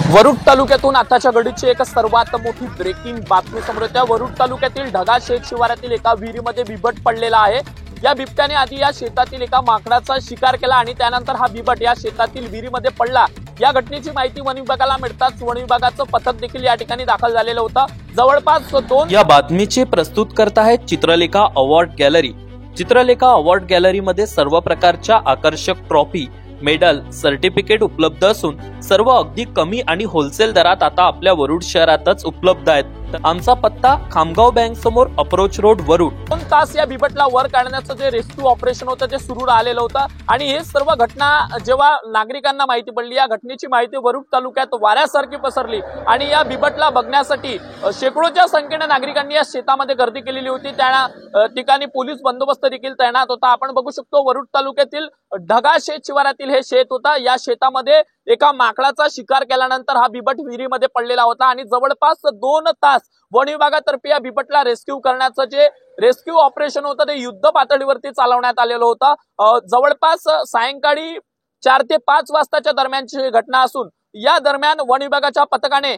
वरुड तालुक्यातून आताच्या घडीची एक सर्वात मोठी ब्रेकिंग बातमी समोर येते। वरुड तालुक्यातील ढगा शेत शिवारातील एका विहिरीमध्ये बिबट पडलेला आहे। या बिबट्याने आधी या शेतातील एका माकडाचा शिकार केला आणि त्यानंतर हा बिबट या शेतातील विहिरीमध्ये पडला। या घटनेची माहिती वन विभागाला मिळताच वन विभागाचं पथक देखील या ठिकाणी दाखल झालेलं होतं। जवळपास 2 या बातमीचे प्रस्तुत करत आहेत Chitralekha award gallery. Chitralekha award गॅलरीमध्ये सर्व प्रकारच्या आकर्षक ट्रॉफी, मेडल, सर्टिफिकेट उपलब्ध असून सर्व अगदी कमी आणि होलसेल दरात आता आपल्या वरुड शहरातच उपलब्ध आहेत। आमचा पत्ता खामगाव बँक समोर अप्रोच रोड वरुड। 2 तास या बिबटला वर काढण्याचं जे रेस्क्यू ऑपरेशन होतं ते सुरू राहिलेलं होतं आणि हे सर्व घटना जेव्हा नागरिकांना माहिती पडली, या घटनेची माहिती वरुड तालुक्यात वाऱ्यासारखी पसरली आणि या बिबटला बघण्यासाठी शेकडोच्या संख्येने नागरिकांनी या शेतामध्ये गर्दी केलेली होती। त्या ठिकाणी पोलीस बंदोबस्त देखील तैनात होता। आपण बघू शकतो वरुड तालुक्यातील ढगा शेत शिवारातील हे शेत होता। या शेतामध्ये एका माकडाचा शिकार केल्यानंतर हा बिबट विहिरीमध्ये पडलेला होता आणि जवळपास 2 तास वन विभागातर्फे या बिबटला रेस्क्यू करण्याचं जे रेस्क्यू ऑपरेशन होतं ते युद्ध पातळीवरती चालवण्यात आलेलं होतं। जवळपास सायंकाळी 4 ते 5 वाजताच्या दरम्यानची घटना असून या दरम्यान वन विभागाच्या पथकाने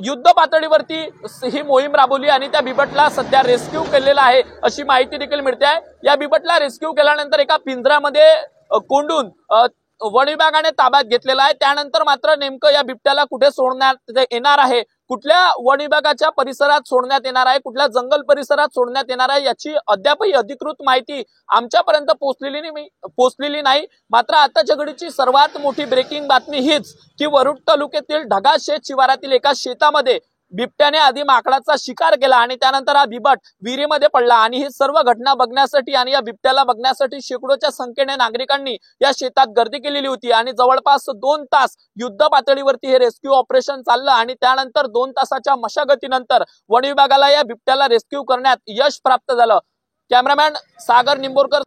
युद्ध पातळीवरती ही मोहीम राबवली आणि त्या बिबटला सध्या रेस्क्यू केलेला आहे अशी माहिती देखील मिळते आहे। या बिबटला रेस्क्यू केल्यानंतर एका पिंजऱ्यामध्ये कोंडून वन विभागाने ताब्यात घेतलेला आहे। त्यानंतर मात्र नेमकं या बिबट्याला कुठे सोडण्यात येणार आहे, कुठल्या वन विभागाच्या परिसरात सोडण्यात येणार आहे, कुठल्या जंगल परिसरात सोडण्यात येणार आहे याची अद्यापही अधिकृत माहिती आमच्यापर्यंत पोहोचलेली नाही। मात्र आताच्या घडीची सर्वात मोठी ब्रेकिंग बातमी हीच की वरुड तालुक्यातील ढगा शेत शिवारातील एका शेतामध्ये बिबट्याने आधी माकडाचा शिकार केला आणि त्यानंतर हा बिबट विहिरीमध्ये पडला आणि ही सर्व घटना बघण्यासाठी आणि या बिबट्याला बघण्यासाठी शेकडोच्या संख्येने नागरिकांनी या शेतात गर्दी केलेली होती आणि जवळपास 2 तास युद्ध पातळीवरती हे रेस्क्यू ऑपरेशन चाललं आणि त्यानंतर 2 तासाच्या मशागतीनंतर वन विभागाला या बिबट्याला रेस्क्यू करण्यात यश प्राप्त झालं। कॅमेरामॅन सागर निंबोरकर